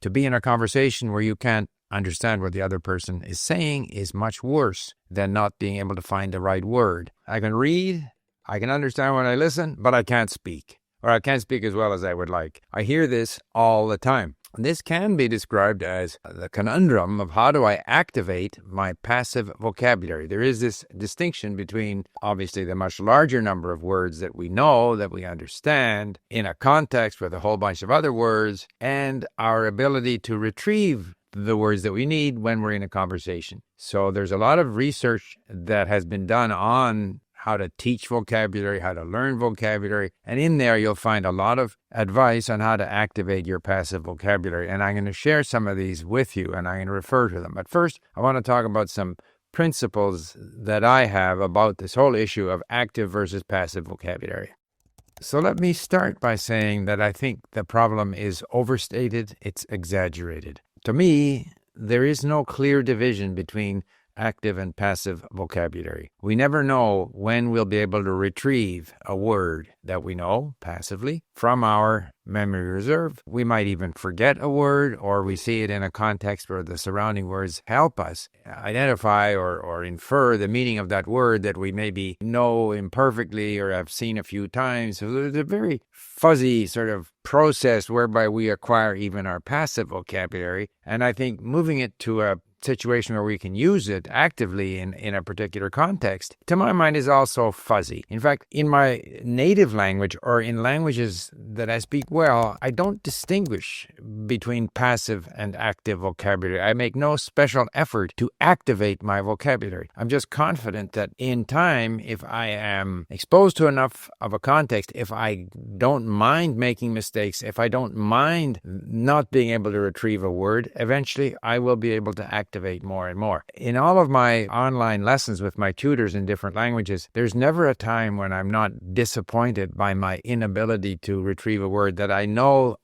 To be in a conversation where you can't understand what the other person is saying is much worse than not being able to find the right word. I can read, I can understand when I listen, but I can't speak, or I can't speak as well as I would like. I hear this all the time. This can be described as the conundrum of how do I activate my passive vocabulary. There is this distinction between, obviously, the much larger number of words that we know, that we understand, in a context with a whole bunch of other words, and our ability to retrieve the words that we need when we're in a conversation. So there's a lot of research that has been done on how to teach vocabulary, how to learn vocabulary. And in there, you'll find a lot of advice on how to activate your passive vocabulary. And I'm going to share some of these with you, and I'm going to refer to them. But first, I want to talk about some principles that I have about this whole issue of active versus passive vocabulary. So let me start by saying that I think the problem is overstated, it's exaggerated. To me, there is no clear division between active and passive vocabulary. We never know when we'll be able to retrieve a word that we know passively from our memory reserve. We might even forget a word, or we see it in a context where the surrounding words help us identify or infer the meaning of that word that we maybe know imperfectly or have seen a few times. So there's a very fuzzy sort of process whereby we acquire even our passive vocabulary. And I think moving it to a situation where we can use it actively in a particular context, to my mind, is also fuzzy. In fact, in my native language or in languages that I speak well, I don't distinguish between passive and active vocabulary. I make no special effort to activate my vocabulary. I'm just confident that in time, if I am exposed to enough of a context, if I don't mind making mistakes, if I don't mind not being able to retrieve a word, eventually I will be able to activate more and more. In all of my online lessons with my tutors in different languages, there's never a time when I'm not disappointed by my inability to retrieve a word that I know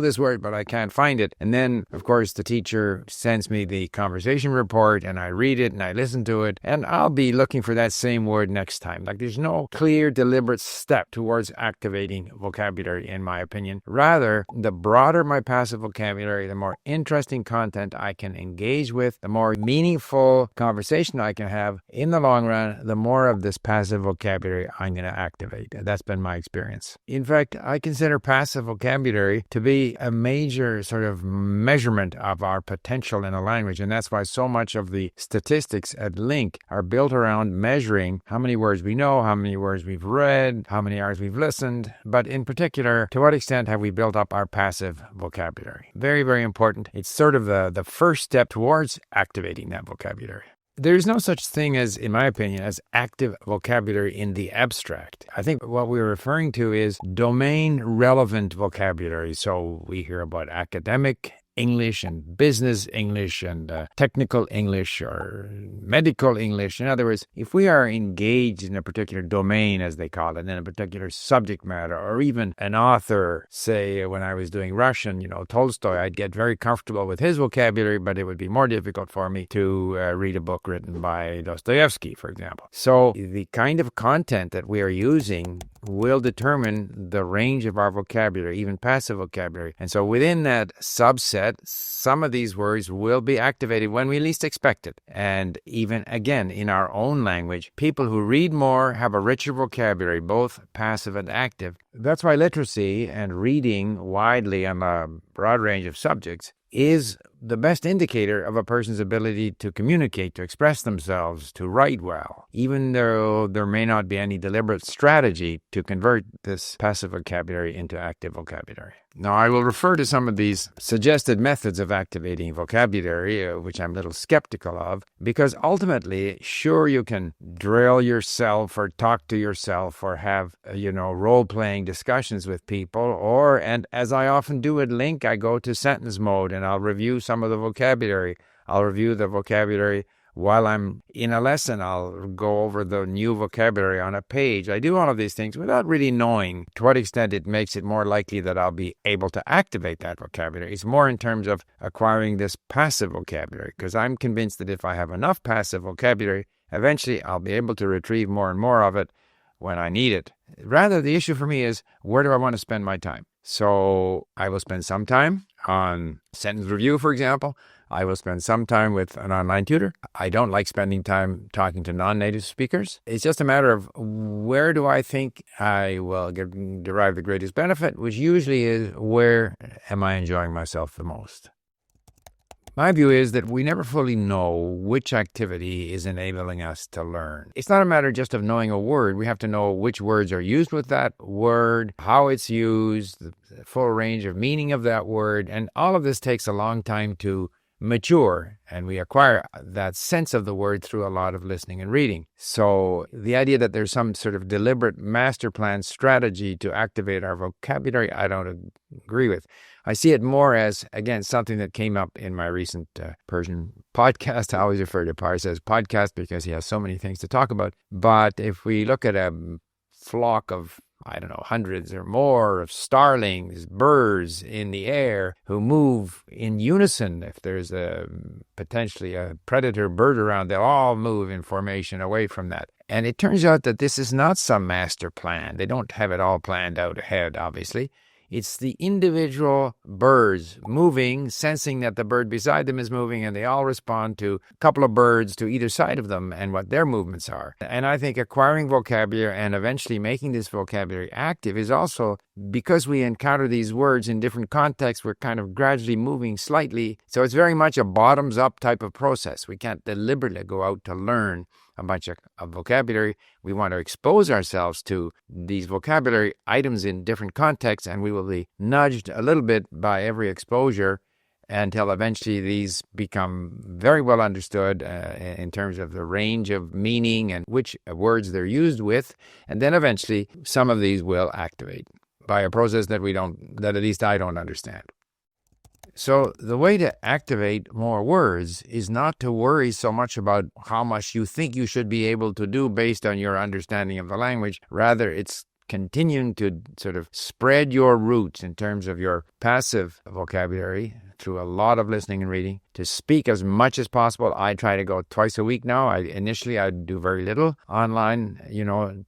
this word, but I can't find it. And then, of course, the teacher sends me the conversation report, and I read it and I listen to it, and I'll be looking for that same word next time. Like, there's no clear, deliberate step towards activating vocabulary, in my opinion. Rather, the broader my passive vocabulary, the more interesting content I can engage with, the more meaningful conversation I can have in the long run, the more of this passive vocabulary I'm going to activate. That's been my experience. In fact, I consider passive vocabulary to be a major sort of measurement of our potential in a language. And that's why so much of the statistics at LINC are built around measuring how many words we know, how many words we've read, how many hours we've listened, but in particular, to what extent have we built up our passive vocabulary? Very, very important. It's sort of the first step towards activating that vocabulary. There's no such thing as, in my opinion, as active vocabulary in the abstract. I think what we're referring to is domain-relevant vocabulary. So we hear about academic English and business English and technical English or medical English. In other words, if we are engaged in a particular domain, as they call it, in a particular subject matter, or even an author, say when I was doing Russian, Tolstoy, I'd get very comfortable with his vocabulary, but it would be more difficult for me to read a book written by Dostoevsky, for example. So the kind of content that we are using will determine the range of our vocabulary, even passive vocabulary. And so within that subset, some of these words will be activated when we least expect it. And even, again, in our own language, people who read more have a richer vocabulary, both passive and active. That's why literacy and reading widely on a broad range of subjects is the best indicator of a person's ability to communicate, to express themselves, to write well, even though there may not be any deliberate strategy to convert this passive vocabulary into active vocabulary. Now, I will refer to some of these suggested methods of activating vocabulary, which I'm a little skeptical of, because ultimately, sure, you can drill yourself or talk to yourself or have, role-playing discussions with people, and as I often do at LINC, I go to sentence mode and I'll review some of the vocabulary. I'll review the vocabulary while I'm in a lesson. I'll go over the new vocabulary on a page. I do all of these things without really knowing to what extent it makes it more likely that I'll be able to activate that vocabulary. It's more in terms of acquiring this passive vocabulary, because I'm convinced that if I have enough passive vocabulary, eventually I'll be able to retrieve more and more of it when I need it. Rather, the issue for me is, where do I want to spend my time? So I will spend some time on sentence review, for example, I will spend some time with an online tutor. I don't like spending time talking to non-native speakers. It's just a matter of where do I think I will derive the greatest benefit, which usually is where am I enjoying myself the most. My view is that we never fully know which activity is enabling us to learn. It's not a matter just of knowing a word. We have to know which words are used with that word, how it's used, the full range of meaning of that word, and all of this takes a long time to mature, and we acquire that sense of the word through a lot of listening and reading. So the idea that there's some sort of deliberate master plan strategy to activate our vocabulary, I don't agree with. I see it more as, again, something that came up in my recent Persian podcast. I always refer to Pars as podcast because he has so many things to talk about. But if we look at a flock of, hundreds or more of starlings, birds in the air who move in unison. If there's potentially a predator bird around, they'll all move in formation away from that. And it turns out that this is not some master plan. They don't have it all planned out ahead, obviously. It's the individual birds moving, sensing that the bird beside them is moving, and they all respond to a couple of birds to either side of them and what their movements are. And I think acquiring vocabulary and eventually making this vocabulary active is also because we encounter these words in different contexts, we're kind of gradually moving slightly. So it's very much a bottoms-up type of process. We can't deliberately go out to learn a bunch of vocabulary. We want to expose ourselves to these vocabulary items in different contexts, and we will be nudged a little bit by every exposure until eventually these become very well understood in terms of the range of meaning and which words they're used with. And then eventually some of these will activate by a process that at least I don't understand. So the way to activate more words is not to worry so much about how much you think you should be able to do based on your understanding of the language. Rather, it's continuing to sort of spread your roots in terms of your passive vocabulary through a lot of listening and reading, to speak as much as possible. I try to go twice a week now. Initially, I'd do very little online,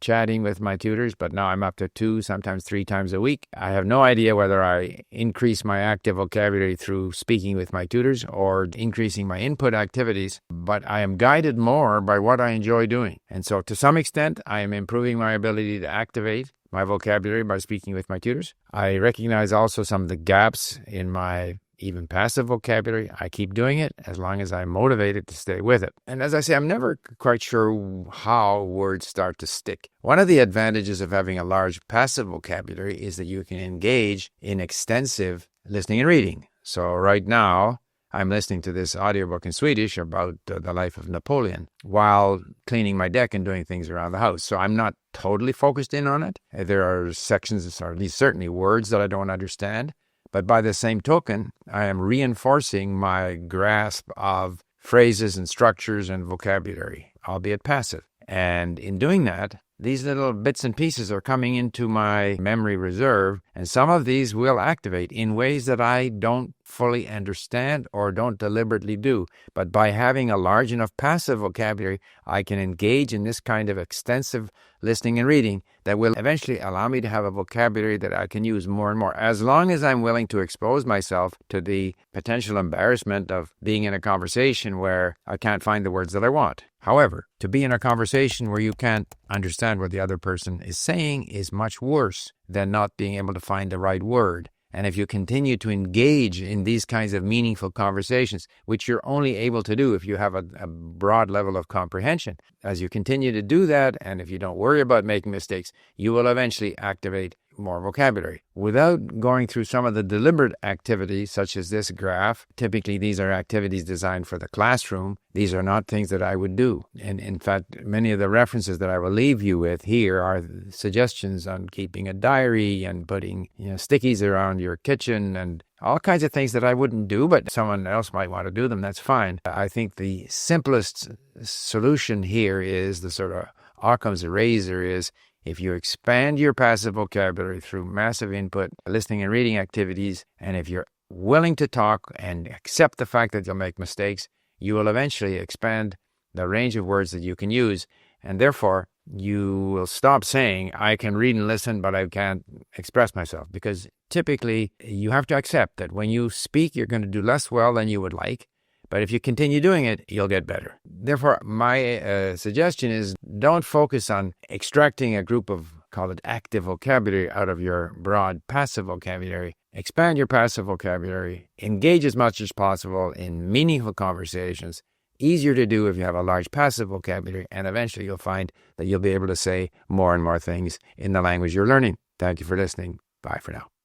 chatting with my tutors, but now I'm up to 2, sometimes 3 times a week. I have no idea whether I increase my active vocabulary through speaking with my tutors or increasing my input activities, but I am guided more by what I enjoy doing. And so to some extent, I am improving my ability to activate my vocabulary by speaking with my tutors. I recognize also some of the gaps in my even passive vocabulary. I keep doing it as long as I'm motivated to stay with it. And as I say, I'm never quite sure how words start to stick. One of the advantages of having a large passive vocabulary is that you can engage in extensive listening and reading. So right now, I'm listening to this audiobook in Swedish about the life of Napoleon while cleaning my deck and doing things around the house. So I'm not totally focused in on it. There are sections, or at least certainly words that I don't understand. But by the same token, I am reinforcing my grasp of phrases and structures and vocabulary, albeit passive. And in doing that, these little bits and pieces are coming into my memory reserve, and some of these will activate in ways that I don't fully understand or don't deliberately do. But by having a large enough passive vocabulary, I can engage in this kind of extensive listening and reading that will eventually allow me to have a vocabulary that I can use more and more, as long as I'm willing to expose myself to the potential embarrassment of being in a conversation where I can't find the words that I want. However, to be in a conversation where you can't understand what the other person is saying is much worse than not being able to find the right word. And if you continue to engage in these kinds of meaningful conversations, which you're only able to do if you have a broad level of comprehension, as you continue to do that, and if you don't worry about making mistakes, you will eventually activate more vocabulary without going through some of the deliberate activities such as this graph. Typically, these are activities designed for the classroom. These are not things that I would do. And in fact, many of the references that I will leave you with here are suggestions on keeping a diary and putting stickies around your kitchen and all kinds of things that I wouldn't do, but someone else might want to do them. That's fine. I think the simplest solution here is the sort of Occam's razor is if you expand your passive vocabulary through massive input, listening and reading activities, and if you're willing to talk and accept the fact that you'll make mistakes, you will eventually expand the range of words that you can use. And therefore, you will stop saying, I can read and listen, but I can't express myself. Because typically, you have to accept that when you speak, you're going to do less well than you would like. But if you continue doing it, you'll get better. Therefore, my suggestion is don't focus on extracting a group of, call it active vocabulary, out of your broad passive vocabulary. Expand your passive vocabulary. Engage as much as possible in meaningful conversations. Easier to do if you have a large passive vocabulary, and eventually you'll find that you'll be able to say more and more things in the language you're learning. Thank you for listening. Bye for now.